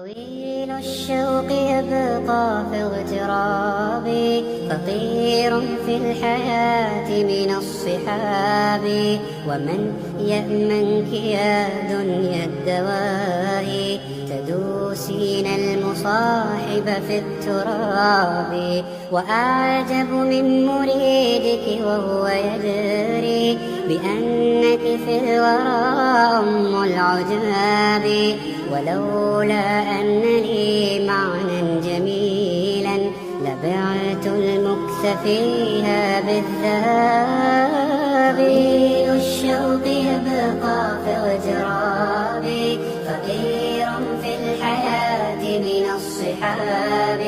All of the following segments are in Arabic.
طويل الشوق يبقى في اغترابي، فقير في الحياة من الصحاب، ومن يأمنك يا دنيا الدواء، تدوسين المصاحب في التراب. وأعجب من مريدك وهو يدري بأنك في الورى أم العجاب، ولولا أن لي معنى جميلا لبعت المكس فيها بالذهب. الشوق يبقى في اغترابي، فقير في الحياة من الصحاب،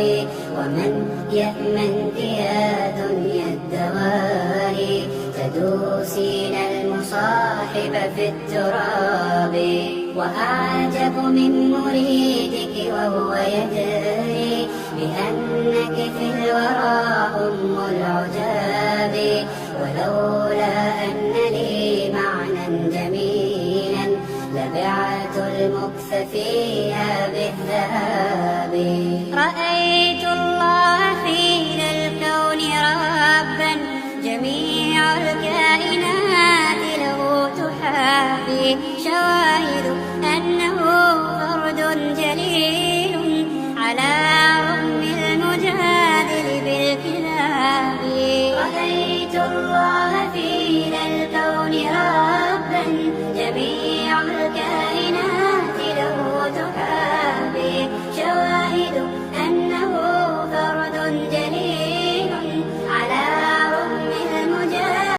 ومن يأمنك يا دنيا الدواء، تدوسين المصاحب في التراب. وأعجب من مريدك وهو يدري بأنك في الورى أم العجاب، ولولا أن لي معنى جميلا لبعت المكس فيها بالذهب. رأيت الله في ذا الكون ربا، جميع الكائنات له تحابي، شواهد أنه فرد جليل